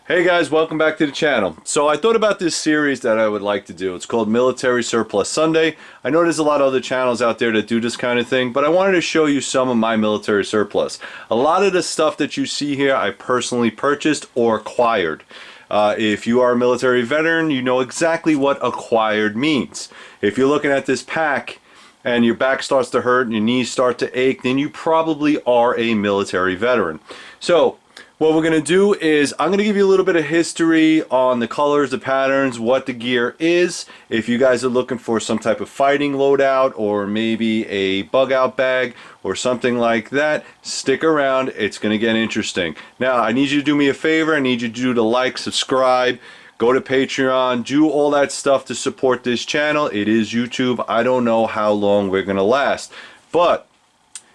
Hey guys, welcome back to the channel. So I thought about this series that I would like to do. It's called Military Surplus Sunday. I know there's a lot of other channels out there that do this kind of thing, but I wanted to show you some of my military surplus. A lot of the stuff that you see here I personally purchased or acquired. If you are a military veteran, you know exactly what acquired means. If you're looking at this pack and your back starts to hurt and your knees start to ache, then you probably are a military veteran. So what we're going to do is I'm going to give you a little bit of history on the colors, the patterns, what the gear is. If you guys are looking for some type of fighting loadout or maybe a bug out bag or something like that, stick around. It's going to get interesting. Now, I need you to do me a favor. I need you to do the like, subscribe, go to Patreon, do all that stuff to support this channel. It is YouTube. I don't know how long we're going to last, but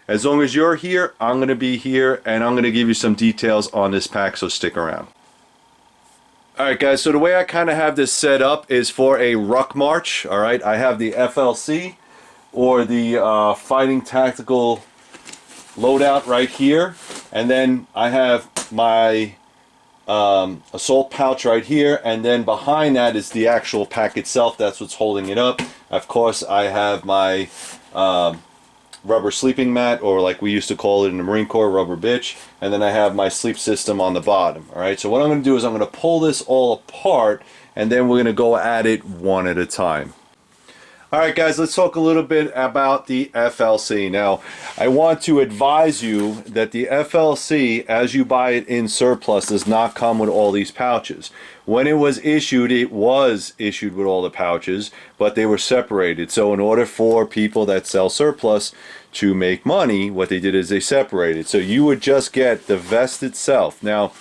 as long as you're here, I'm going to be here, and I'm going to give you some details on this pack, so stick around. Alright guys, so the way I kind of have this set up is for a ruck march. Alright, I have the FLC, or the Fighting Tactical Loadout right here, and then I have my assault pouch right here, and then behind that is the actual pack itself. That's what's holding it up. Of course, I have my rubber sleeping mat, or like we used to call it in the Marine Corps, rubber bitch, and then I have my sleep system on the bottom. Alright, so what I'm going to do is I'm going to pull this all apart, and then we're going to go at it one at a time. Alright guys, let's talk a little bit about the FLC. Now, I want to advise you that the FLC, as you buy it in surplus, does not come with all these pouches. When it was issued with all the pouches, but they were separated. So in order for people that sell surplus to make money, what they did is they separated. So you would just get the vest itself. Now,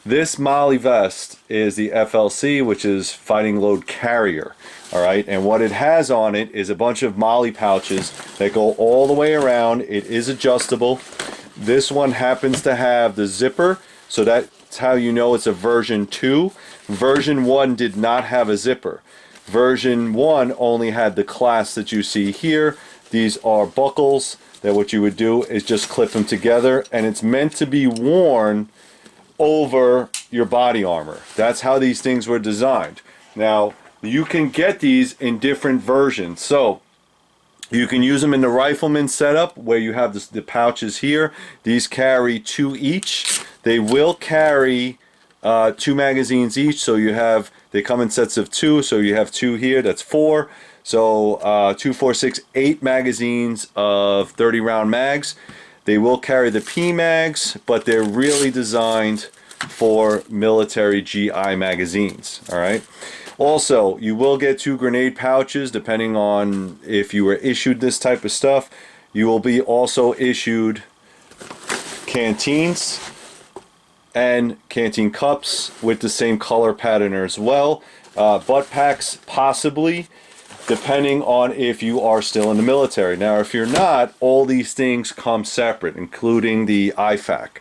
this Molle vest is the FLC, which is Fighting Load Carrier. Alright, and what it has on it is a bunch of Molle pouches that go all the way around. It is adjustable. This one happens to have the zipper, so that's how you know it's a version 2. Version 1 did not have a zipper. Version 1 only had the clasp that you see here. These are buckles that what you would do is just clip them together, and it's meant to be worn over your body armor. That's how these things were designed. Now, you can get these in different versions. So you can use them in the rifleman setup where you have the pouches here. These carry 2 each. They will carry 2 magazines each, so they come in sets of 2, so you have 2 here, that's 4. So 2, 4, 6, 8 magazines of 30 round mags. They will carry the P mags, but they're really designed for military GI magazines. Alright. Also, you will get 2 grenade pouches depending on if you were issued this type of stuff. You will be also issued canteens and canteen cups with the same color pattern as well. Butt packs possibly, depending on if you are still in the military. Now, if you're not, all these things come separate, including the IFAC.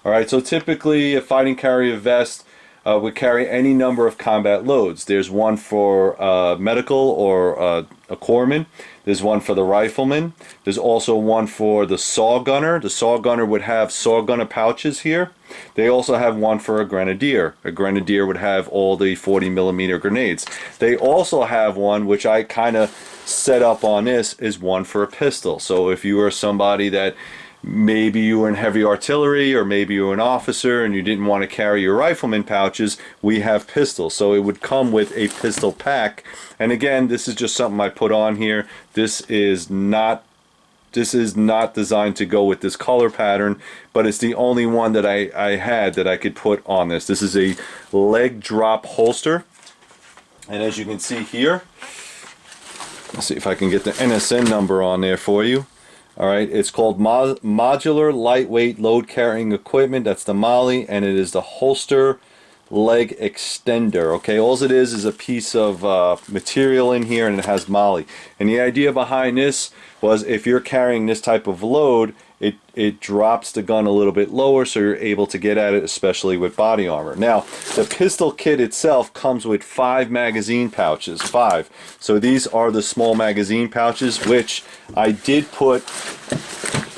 Alright, so typically a fighting carrier vest would carry any number of combat loads. There's one for medical or a corpsman. There's one for the rifleman. There's also one for the saw gunner. The saw gunner would have saw gunner pouches here. They also have one for a grenadier. A grenadier would have all the 40mm grenades. They also have one, which I kind of set up on this, is one for a pistol. So if you are somebody that maybe you were in heavy artillery, or maybe you were an officer and you didn't want to carry your rifleman pouches, we have pistols. So it would come with a pistol pack. And again, this is just something I put on here. This is not designed to go with this color pattern, but it's the only one that I had that I could put on this. This is a leg drop holster. And as you can see here, let's see if I can get the NSN number on there for you. Alright, it's called Modular Lightweight Load Carrying Equipment. That's the Molle, and it is the holster leg extender. Okay, all it is a piece of material in here, and it has Molle. And the idea behind this was if you're carrying this type of load, it drops the gun a little bit lower, so you're able to get at it, especially with body armor. Now, the pistol kit itself comes with 5 magazine pouches, 5. So these are the small magazine pouches, which I did put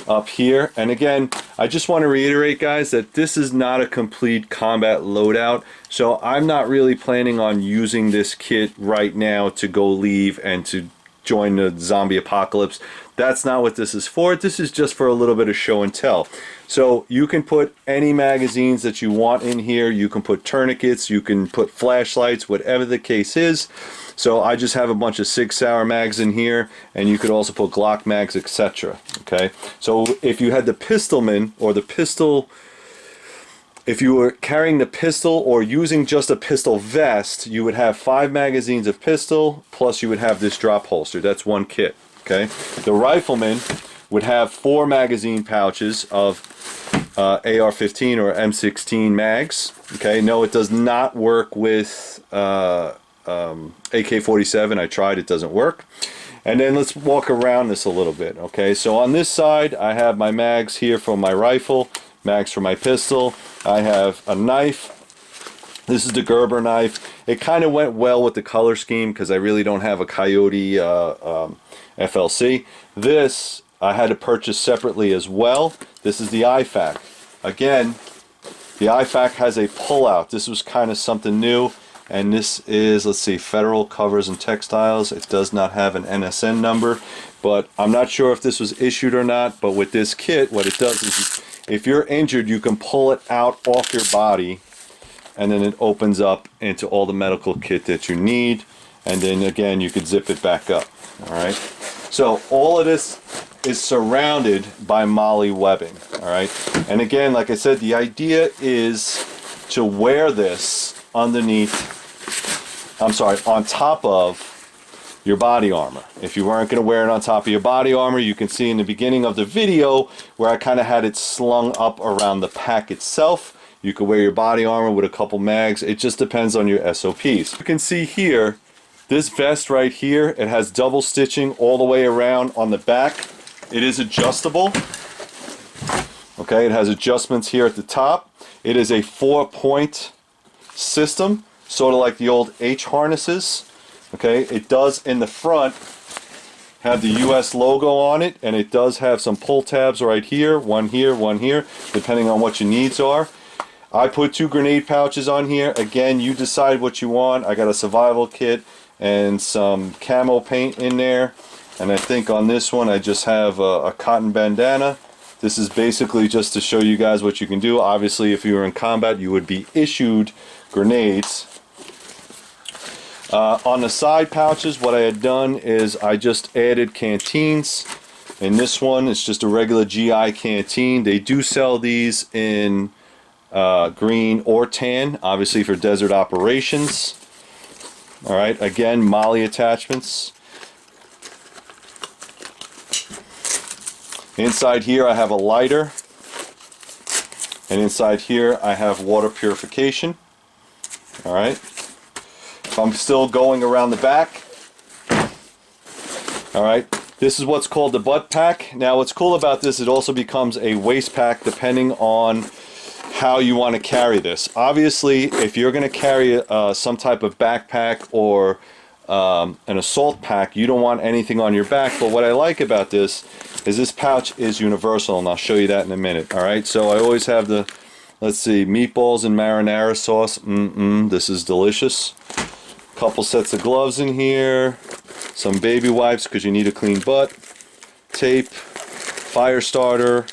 up here. And again, I just want to reiterate, guys, that this is not a complete combat loadout, so I'm not really planning on using this kit right now to go leave and to join the zombie apocalypse. That's not what this is for. This is just for a little bit of show and tell. So you can put any magazines that you want in here. You can put tourniquets, you can put flashlights, whatever the case is. So I just have a bunch of Sig Sauer mags in here, and you could also put Glock mags, etc. Okay, so if you had the pistolman or the pistol, if you were carrying the pistol or using just a pistol vest, you would have 5 magazines of pistol, plus you would have this drop holster. That's one kit. Okay, the rifleman would have 4 magazine pouches of AR-15 or M16 mags. Okay, no, it does not work with AK-47. I tried, it doesn't work. And then let's walk around this a little bit. Okay, so on this side I have my mags here for my rifle, mags for my pistol. I have a knife. This is the Gerber knife. It kind of went well with the color scheme because I really don't have a Coyote FLC. This I had to purchase separately as well. This is the IFAK. Again, the IFAK has a pullout. This was kind of something new. And this is, let's see, Federal Covers and Textiles. It does not have an NSN number, but I'm not sure if this was issued or not. But with this kit, what it does is, if you're injured, you can pull it out off your body, and then it opens up into all the medical kit that you need. And then again, you could zip it back up. All right. So all of this is surrounded by Molle webbing. All right. And again, like I said, the idea is to wear this underneath, on top of your body armor. If you weren't going to wear it on top of your body armor, you can see in the beginning of the video where I kind of had it slung up around the pack itself. You could wear your body armor with a couple mags. It just depends on your SOPs. You can see here, this vest right here, it has double stitching all the way around on the back. It is adjustable. Okay, it has adjustments here at the top. It is a 4-point system, sort of like the old H harnesses. Okay, it does in the front have the US logo on it, and it does have some pull tabs right here, one here, depending on what your needs are. I put 2 grenade pouches on here. Again, you decide what you want. I got a survival kit and some camo paint in there, and I think on this one I just have a cotton bandana. This is basically just to show you guys what you can do. Obviously, if you were in combat, you would be issued grenades. On the side pouches, what I had done is I just added canteens. In this one, it's just a regular GI canteen. They do sell these in green or tan, obviously for desert operations. All right, again, Molle attachments. Inside here I have a lighter, and inside here I have water purification. All right, if I'm still going around the back, all right, this is what's called the butt pack. Now what's cool about this, it also becomes a waist pack depending on how you want to carry this. Obviously, if you're going to carry some type of backpack or an assault pack, you don't want anything on your back. But what I like about this is this pouch is universal, and I'll show you that in a minute. All right, so I always have the, let's see, meatballs and marinara sauce. This is delicious. Couple sets of gloves in here, some baby wipes because you need a clean butt, tape, fire starter,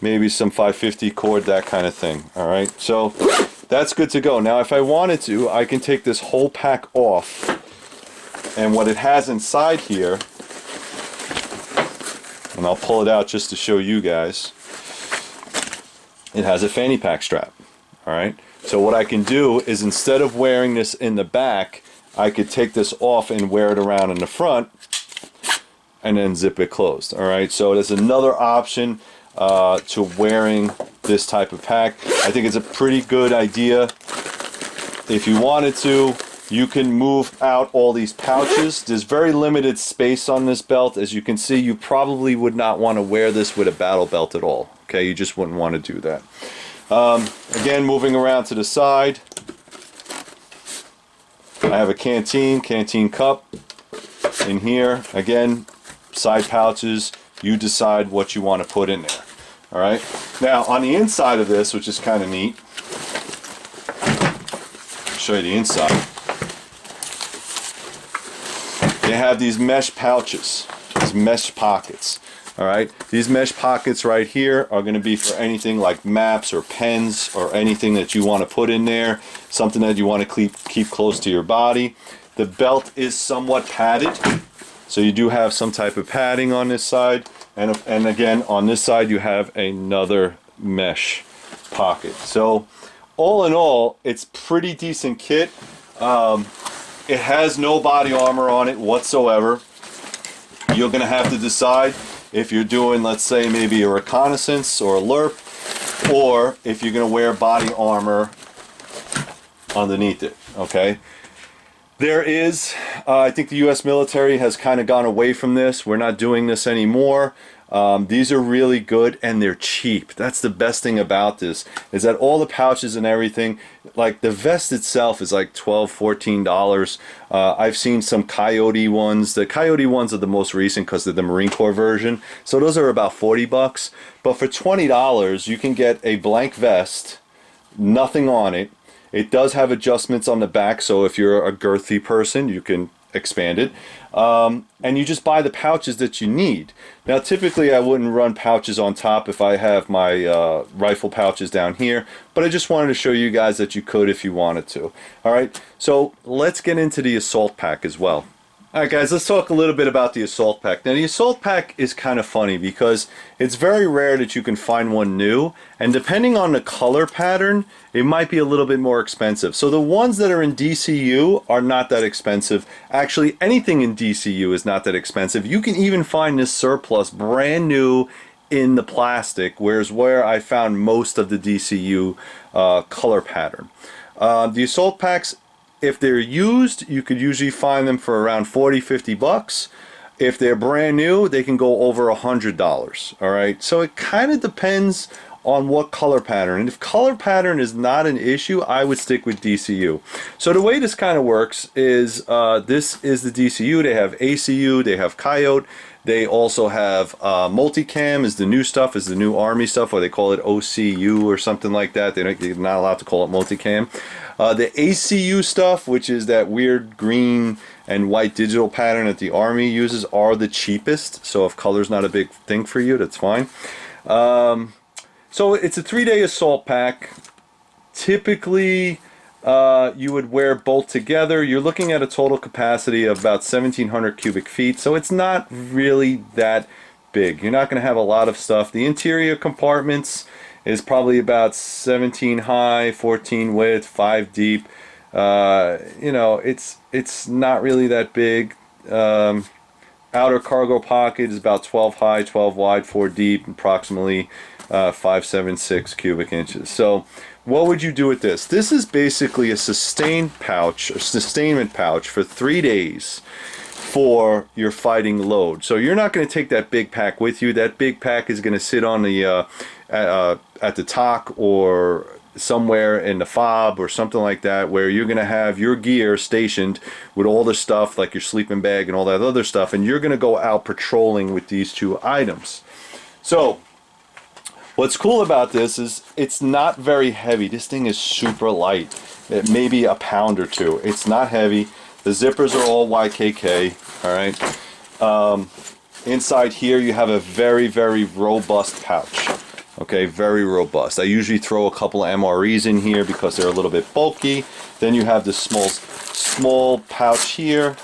maybe some 550 cord, that kind of thing. All right, so that's good to go. Now if I wanted to, I can take this whole pack off, and what it has inside here, and I'll pull it out just to show you guys, it has a fanny pack strap. All right, so what I can do is, instead of wearing this in the back, I could take this off and wear it around in the front and then zip it closed. All right, so there's another option to wearing this type of pack. I think it's a pretty good idea. If you wanted to, you can move out all these pouches. There's very limited space on this belt. As you can see, you probably would not want to wear this with a battle belt at all. Okay, you just wouldn't want to do that. Again, moving around to the side, I have a canteen cup in here. Again, side pouches, you decide what you want to put in there. All right. Now on the inside of this, which is kind of neat, I'll show you the inside. They have these mesh pouches, these mesh pockets. All right. These mesh pockets right here are going to be for anything like maps or pens or anything that you want to put in there, something that you want to keep close to your body. The belt is somewhat padded, so you do have some type of padding on this side, and again on this side you have another mesh pocket. So all in all, it's pretty decent kit. It has no body armor on it whatsoever. You're going to have to decide if you're doing, let's say, maybe a reconnaissance or a LRP, or if you're going to wear body armor underneath it. Okay. There is, I think the U.S. military has kind of gone away from this. We're not doing this anymore. These are really good and they're cheap. That's the best thing about this, is that all the pouches and everything, like the vest itself is like $12, $14. I've seen some Coyote ones. The Coyote ones are the most recent because they're the Marine Corps version. So those are about 40 bucks. But for $20, you can get a blank vest, nothing on it. It does have adjustments on the back, so if you're a girthy person, you can expand it. And you just buy the pouches that you need. Now, typically I wouldn't run pouches on top if I have my rifle pouches down here, but I just wanted to show you guys that you could if you wanted to. All right, so let's get into the assault pack as well. All right, guys, let's talk a little bit about the assault pack. Now, the assault pack is kind of funny because it's very rare that you can find one new, and depending on the color pattern, it might be a little bit more expensive. So the ones that are in DCU are not that expensive. Actually, anything in DCU is not that expensive. You can even find this surplus brand new in the plastic, whereas where I found most of the DCU color pattern. The assault packs, if they're used, you could usually find them for around 40, 50 bucks. If they're brand new, they can go over $100. All right, so it kind of depends on what color pattern. And if color pattern is not an issue, I would stick with DCU. So the way this kind of works is this is the DCU. They have ACU, they have Coyote. They also have multicam is the new stuff, is the new Army stuff, or they call it OCU or something like that. They're not allowed to call it multicam. The ACU stuff, which is that weird green and white digital pattern that the Army uses, are the cheapest. So if color's not a big thing for you, that's fine. So it's a 3-day assault pack. Typically, you would wear both together. You're looking at a total capacity of about 1,700 cubic feet, so it's not really that big. You're not going to have a lot of stuff. The interior compartments is probably about 17 high, 14 width, 5 deep. You know, it's not really that big. Outer cargo pocket is about 12 high, 12 wide, 4 deep, approximately 576 cubic inches. So what would you do with this? This is basically a sustainment pouch for 3 days for your fighting load. So you're not going to take that big pack with you. That big pack is going to sit on the at the TOC or somewhere in the fob or something like that, where you're going to have your gear stationed with all the stuff like your sleeping bag and all that other stuff, and you're going to go out patrolling with these 2 items. So what's cool about this is it's not very heavy. This thing is super light. It may be a pound or 2. It's not heavy. The zippers are all YKK. All right. Inside here you have a very, very robust pouch. Okay, very robust. I usually throw a couple of MREs in here because they're a little bit bulky. Then you have this small pouch here,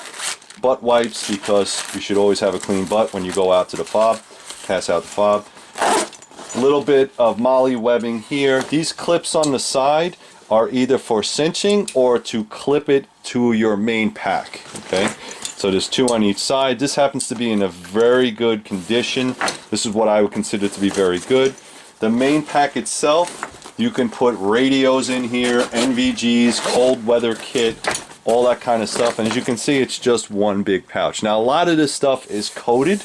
butt wipes, because you should always have a clean butt when you go out to the fob, pass out the fob. A little bit of Molle webbing here. These clips on the side are either for cinching or to clip it to your main pack. Okay, so there's 2 on each side. This happens to be in a very good condition. This is what I would consider to be very good. The main pack itself, you can put radios in here, NVGs, cold weather kit, all that kind of stuff. And as you can see, it's just one big pouch. Now, a lot of this stuff is coated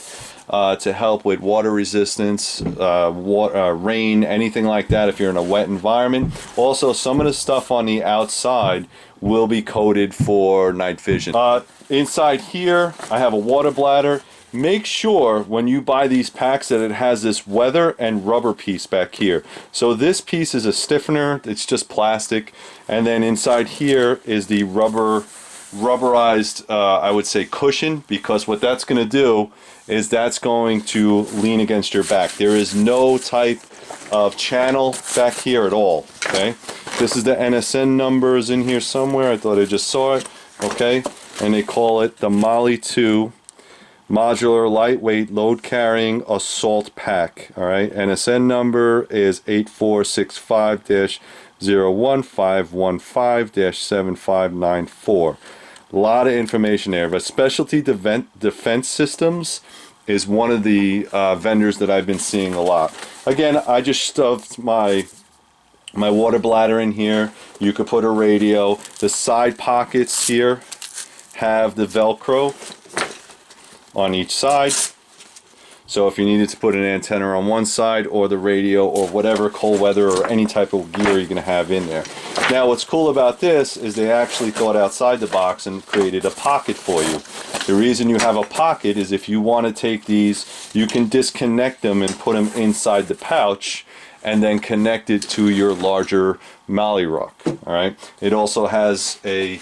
to help with water resistance, rain, anything like that if you're in a wet environment. Also, some of the stuff on the outside will be coated for night vision. Inside here, I have a water bladder. make sure when you buy these packs that it has this weather and rubber piece back here. So this piece is a stiffener, it's just plastic, and then inside here is the rubberized, I would say, cushion, because what that's going to do is that's going to lean against your back. There is no type of channel back here at all, okay? This is the NSN numbers in here somewhere. I thought I just saw it, okay? And they call it the Molle 2 Modular Lightweight Load Carrying Assault Pack. All right, NSN number is 8465-01515-7594. A lot of information there. But Specialty Defense Systems is one of the vendors that I've been seeing a lot. Again, I just stuffed my water bladder in here. You could put a radio. The side pockets here have the Velcro on each side, so if you needed to put an antenna on one side or the radio or whatever cold weather or any type of gear you're going to have in there. Now what's cool about this is they actually thought outside the box and created a pocket for you. The reason you have a pocket is if you want to take these, you can disconnect them and put them inside the pouch and then connect it to your larger Molle Ruck. Alright, it also has a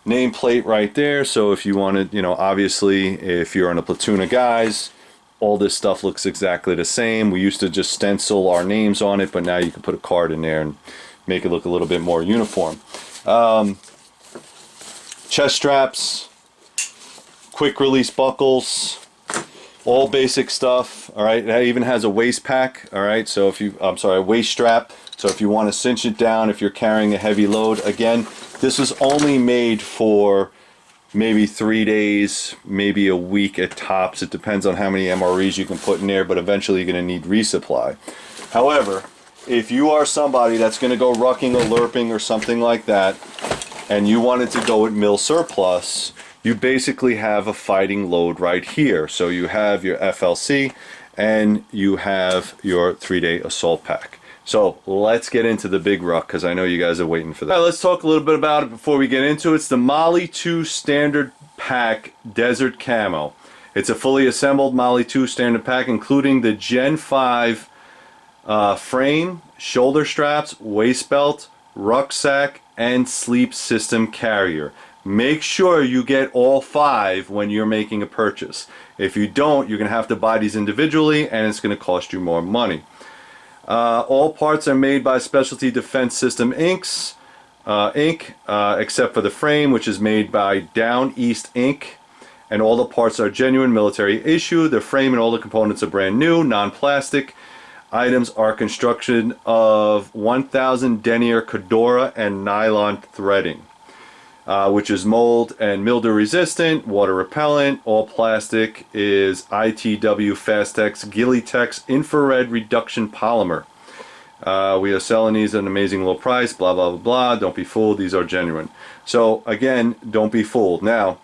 nameplate right there, so if you wanted, you know, obviously if you're in a platoon of guys, all this stuff looks exactly the same. We used to just stencil our names on it, but now you can put a card in there and make it look a little bit more uniform. Chest straps, quick release buckles, all basic stuff. All right, it even has a waist pack. All right, so if you, I'm sorry, a waist strap. So if you want to cinch it down, if you're carrying a heavy load, again, this was only made for maybe 3 days, maybe a week at tops. It depends on how many MREs you can put in there, but eventually you're going to need resupply. However, if you are somebody that's going to go rucking or lerping or something like that, and you wanted to go with mil surplus, you basically have a fighting load right here. So you have your FLC and you have your 3-day assault pack. So let's get into the big ruck, because I know you guys are waiting for that. All right, let's talk a little bit about it before we get into it. It's the Molle 2 Standard Pack Desert Camo. It's a fully assembled Molle 2 Standard Pack, including the Gen 5 frame, shoulder straps, waist belt, rucksack, and sleep system carrier. Make sure you get all 5 when you're making a purchase. If you don't, you're going to have to buy these individually, and it's going to cost you more money. All parts are made by Specialty Defense System Inc., except for the frame, which is made by Down East Inc., and all the parts are genuine military issue. The frame and all the components are brand new, non-plastic. Items are construction of 1000 denier Cordura and nylon threading, which is mold and mildew resistant, water repellent. All plastic is ITW Fastex Gilitex infrared reduction polymer. We are selling these at an amazing low price, blah blah blah blah. Don't be fooled, these are genuine. So again, don't be fooled. Now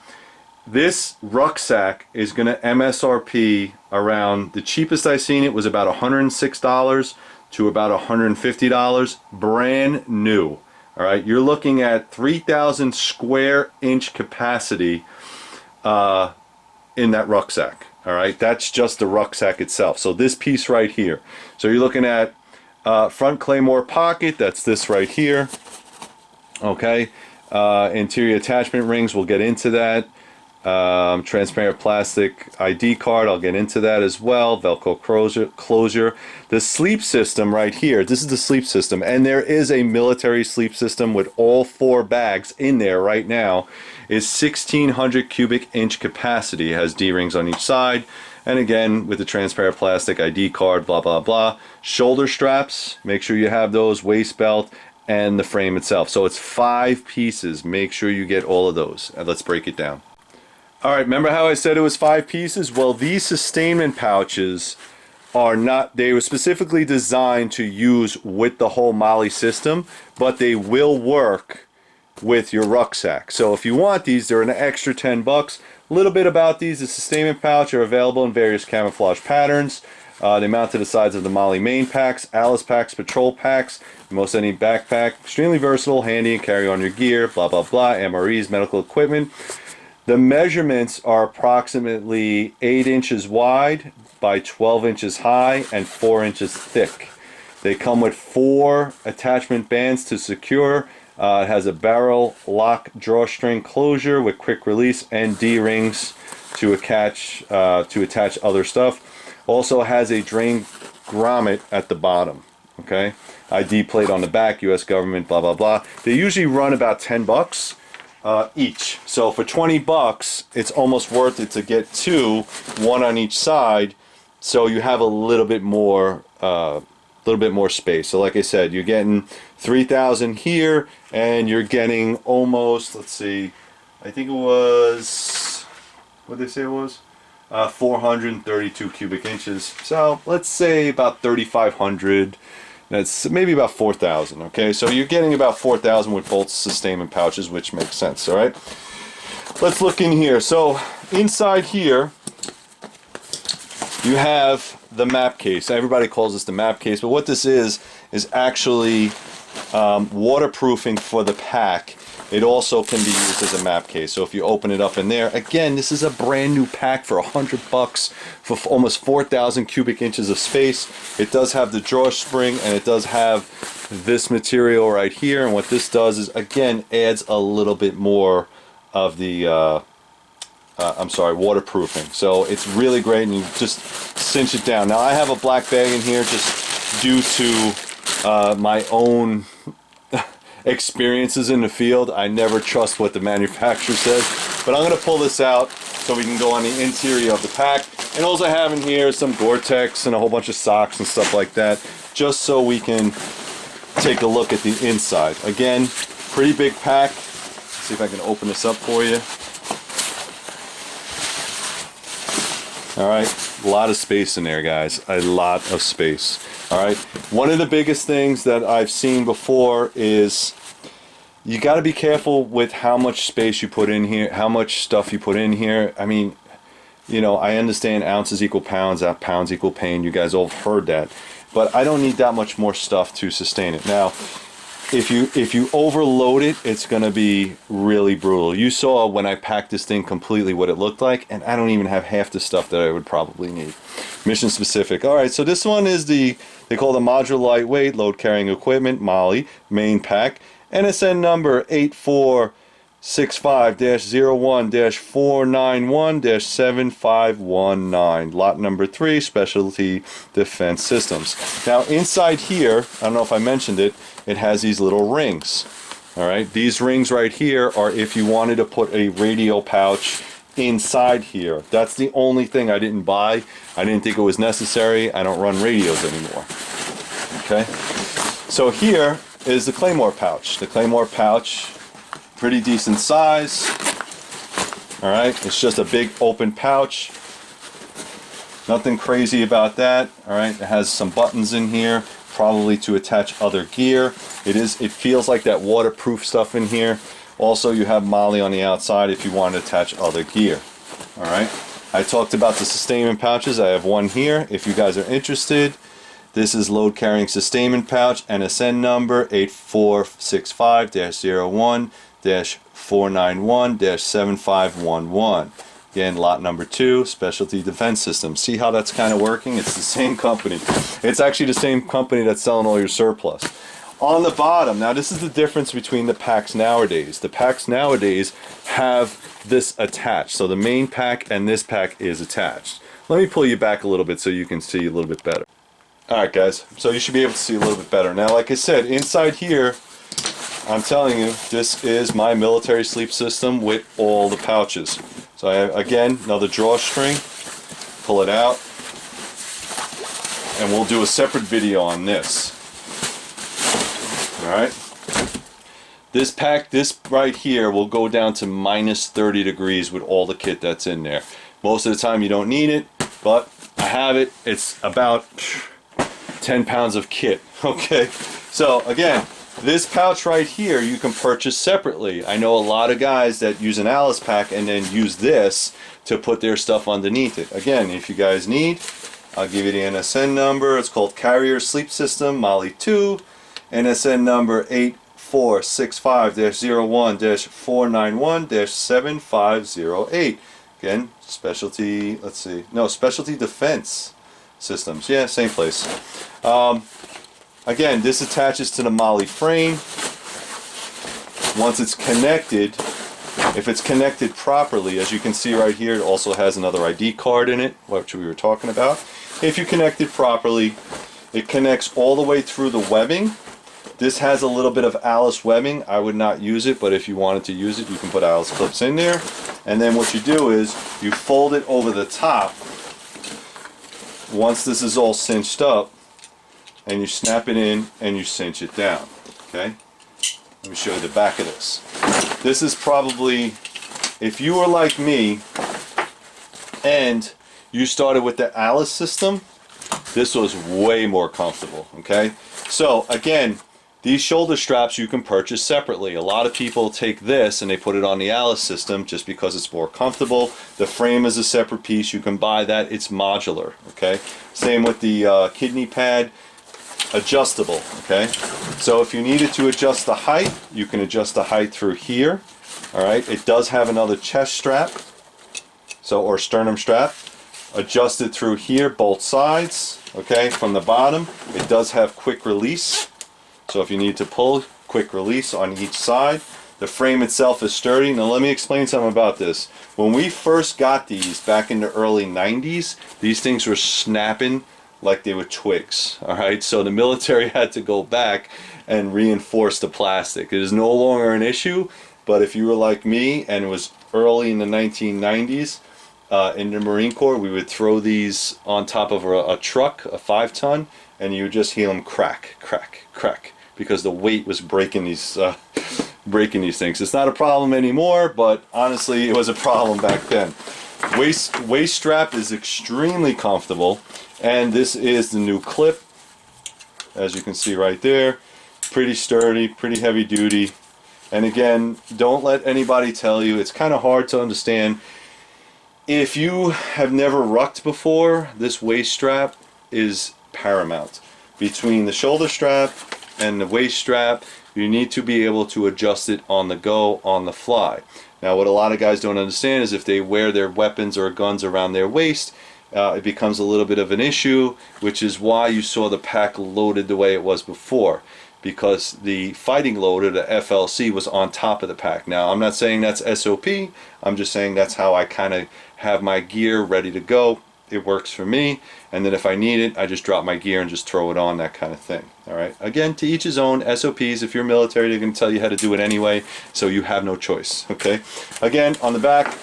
this rucksack is going to MSRP around, the cheapest I seen it was about $106 to about $150, brand new. All right, you're looking at 3,000 square inch capacity in that rucksack. All right, that's just the rucksack itself. So this piece right here. So you're looking at front claymore pocket. That's this right here. Okay, interior attachment rings. We'll get into that. Transparent plastic ID card, I'll get into that as well. Velcro closure. The sleep system right here, this is the sleep system, and there is a military sleep system with all 4 bags in there right now, is 1600 cubic inch capacity. It has D-rings on each side, and again with the transparent plastic ID card, blah blah blah. Shoulder straps, make sure you have those, waist belt, and the frame itself. So it's 5 pieces. Make sure you get all of those, and let's break it down. Alright, remember how I said it was 5 pieces? Well, these sustainment pouches are not, they were specifically designed to use with the whole Molle system, but they will work with your rucksack. So if you want these, they're an extra 10 bucks. A little bit about these, the sustainment pouch are available in various camouflage patterns. They mount to the sides of the Molle main packs, Alice packs, patrol packs, most any backpack. Extremely versatile, handy, and carry on your gear, blah blah blah, MREs, medical equipment. The measurements are approximately 8 inches wide by 12 inches high and 4 inches thick. They come with 4 attachment bands to secure. It has a barrel lock drawstring closure with quick release and D-rings to attach other stuff. Also has a drain grommet at the bottom. Okay, ID plate on the back, U.S. government, blah blah blah. They usually run about $10 each. So for $20, it's almost worth it to get 2, one on each side, so you have a little bit more space. So like I said, you're getting 3,000 here, and you're getting almost, let's see, I think it was, what did they say it was? 432 cubic inches. So let's say about 3,500. That's maybe about 4,000. Okay, so you're getting about 4,000 with both sustainment pouches, which makes sense. All right, let's look in here. So inside here, you have the map case. Everybody calls this the map case, but what this is actually waterproofing for the pack. It also can be used as a map case. So if you open it up in there, again, this is a brand new pack for $100 for almost 4,000 cubic inches of space. It does have the drawstring, and it does have this material right here. And what this does is, again, adds a little bit more of the waterproofing. So it's really great, and you just cinch it down. Now I have a black bag in here just due to my own experiences in the field. I never trust what the manufacturer says, but I'm going to pull this out so we can go on the interior of the pack. And all I have in here is some Gore-Tex and a whole bunch of socks and stuff like that, just so we can take a look at the inside. Again, pretty big pack. Let's see if I can open this up for you. All right, a lot of space in there, guys. A lot of space. All right, one of the biggest things that I've seen before is you got to be careful with how much space you put in here, how much stuff you put in here. I mean, you know, I understand ounces equal pounds, pounds equal pain. You guys all have heard that, but I don't need that much more stuff to sustain it. Now, if you overload it, it's going to be really brutal. You saw when I packed this thing completely what it looked like, and I don't even have half the stuff that I would probably need. Mission specific. All right, so this one is they call the modular lightweight load carrying equipment, Molle, main pack, NSN number 8465-01-491-7519, lot number 3, Specialty Defense Systems. Now inside here, I don't know if I mentioned it, it has these little rings. All right, these rings right here are if you wanted to put a radio pouch inside here. That's the only thing I didn't buy. I didn't think it was necessary. I don't run radios anymore. Okay, so here is the Claymore pouch. The Claymore pouch, pretty decent size. All right, it's just a big open pouch. Nothing crazy about that. All right, it has some buttons in here, probably to attach other gear. It feels like that waterproof stuff in here. Also, you have Molle on the outside if you want to attach other gear. All right, I talked about the sustainment pouches. I have one here if you guys are interested. This is load carrying sustainment pouch, NSN number 8465-01-491-7511. Again, lot number 2, Specialty Defense Systems. See how that's kind of working? It's the same company. It's actually the same company that's selling all your surplus. On the bottom, now this is the difference between the packs nowadays. The packs nowadays have this attached. So the main pack and this pack is attached. Let me pull you back a little bit so you can see a little bit better. Alright guys, so you should be able to see a little bit better. Now like I said, inside here, I'm telling you, this is my military sleep system with all the pouches. So I have, again, another drawstring. Pull it out. And we'll do a separate video on this. Alright, this pack, this right here will go down to minus 30 degrees with all the kit that's in there. Most of the time you don't need it, but I have it. It's about 10 pounds of kit. Okay, so again, this pouch right here you can purchase separately. I know a lot of guys that use an Alice pack and then use this to put their stuff underneath it. Again, if you guys need, I'll give you the NSN number. It's called Carrier Sleep System, Molle 2. NSN number 8-465-01-491-7508. Again, specialty, let's see, no, specialty defense systems. Yeah, same place. Again, this attaches to the Molle frame. Once it's connected, if it's connected properly, as you can see right here, it also has another ID card in it, which we were talking about. If you connect it properly, it connects all the way through the webbing. This has a little bit of Alice webbing. I would not use it, but if you wanted to use it, you can put Alice clips in there. And then what you do is you fold it over the top. Once this is all cinched up, and you snap it in and you cinch it down. Okay? Let me show you the back of this. This is probably, if you were like me and you started with the Alice system, this was way more comfortable. Okay? So again, these shoulder straps you can purchase separately. A lot of people take this and they put it on the Alice system just because it's more comfortable. The frame is a separate piece. You can buy that. It's modular. Okay? Same with the kidney pad. Adjustable. Okay? So if you needed to adjust the height, you can adjust the height through here. Alright? It does have another chest strap. Or sternum strap. Adjusted through here, both sides. Okay? From the bottom. It does have quick release. So if you need to pull, quick release on each side. The frame itself is sturdy. Now let me explain something about this. When we first got these back in the early 90s, these things were snapping like they were twigs. Alright, so the military had to go back and reinforce the plastic. It is no longer an issue, but if you were like me and it was early in the 1990s, in the Marine Corps, we would throw these on top of a truck, a 5-ton, and you would just hear them crack, crack, crack, because the weight was breaking these things. It's not a problem anymore, but honestly, it was a problem back then. Waist strap is extremely comfortable, and this is the new clip, as you can see right there. Pretty sturdy, pretty heavy duty, and again, don't let anybody tell you. It's kind of hard to understand. If you have never rucked before, this waist strap is paramount. Between the shoulder strap and the waist strap, you need to be able to adjust it on the go, on the fly. Now what a lot of guys don't understand is if they wear their weapons or guns around their waist, it becomes a little bit of an issue, which is why you saw the pack loaded the way it was before, because the fighting loader, the FLC, was on top of the pack. Now I'm not saying that's SOP, I'm just saying that's how I kind of have my gear ready to go. It works for me, and then if I need it, I just drop my gear and just throw it on, that kind of thing. Alright, again, to each his own. SOPs, if you're military, they're going to tell you how to do it anyway, so you have no choice. Okay, again, on the back,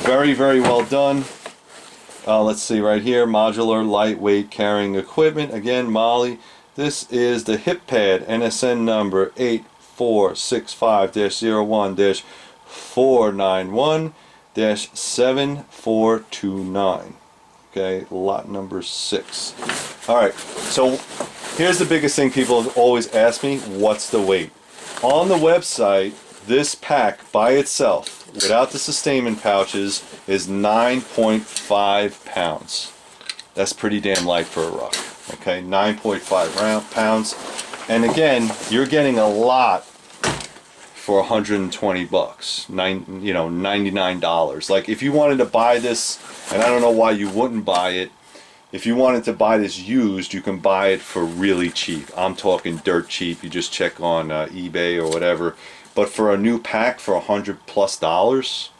very, very well done. Let's see right here, modular lightweight carrying equipment. Again, Molle. This is the hip pad, NSN number 8465-01-491-7429. Okay, lot number 6. Alright, so here's the biggest thing people always ask me: what's the weight? On the website, this pack by itself, without the sustainment pouches, is 9.5 pounds. That's pretty damn light for a Ruck. Okay, 9.5 pounds. And again, you're getting a lot for 120 bucks, $99. Like if you wanted to buy this, and I don't know why you wouldn't buy it, if you wanted to buy this used, you can buy it for really cheap. I'm talking dirt cheap. You just check on eBay or whatever. But for a new pack for $100+,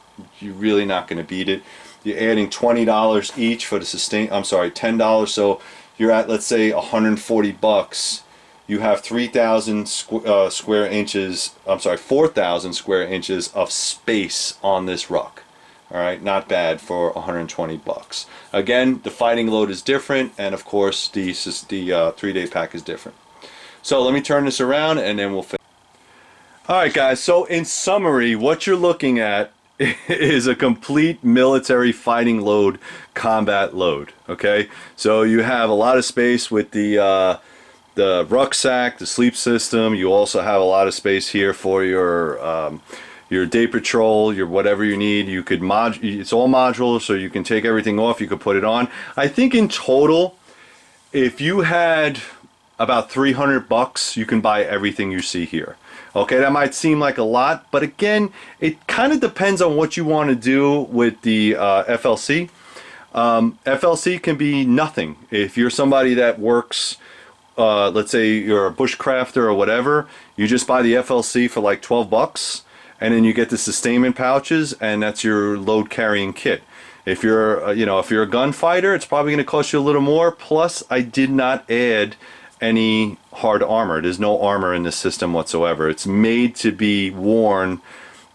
you're really not going to beat it. You're adding $20 each for the $10. So you're at, let's say, 140 bucks. You have 3,000 square inches, 4,000 square inches of space on this Ruck. Alright, not bad for 120 bucks. Again, the fighting load is different, and of course the 3-day pack is different. So let me turn this around and then we'll finish. Alright guys, so in summary, what you're looking at is a complete military fighting load, combat load. Okay, so you have a lot of space with the rucksack, the sleep system. You also have a lot of space here for your day patrol, your whatever you need. You could it's all modular, so you can take everything off, you could put it on. I think in total, if you had about 300 bucks, you can buy everything you see here. Okay, that might seem like a lot, but again, it kind of depends on what you want to do with the FLC. FLC can be nothing. If you're somebody that works, let's say you're a bushcrafter or whatever, you just buy the FLC for like 12 bucks, and then you get the sustainment pouches, and that's your load carrying kit. If you're, if you're a gunfighter, it's probably going to cost you a little more. Plus, I did not add any hard armor. There's no armor in this system whatsoever. It's made to be worn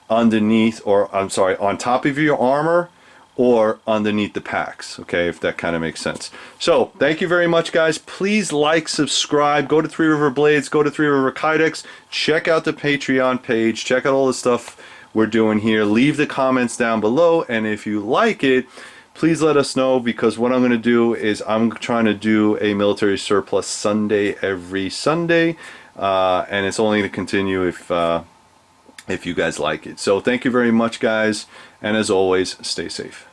underneath, or I'm sorry, on top of your armor or underneath the packs, okay, if that kind of makes sense. So thank you very much, guys. Please like, subscribe, go to Three River Blades, go to Three River Kydex, check out the Patreon page, check out all the stuff we're doing here. Leave the comments down below, and if you like it, please let us know, because what I'm going to do is I'm trying to do a military surplus Sunday every Sunday, and it's only going to continue if you guys like it. So thank you very much, guys, and as always, stay safe.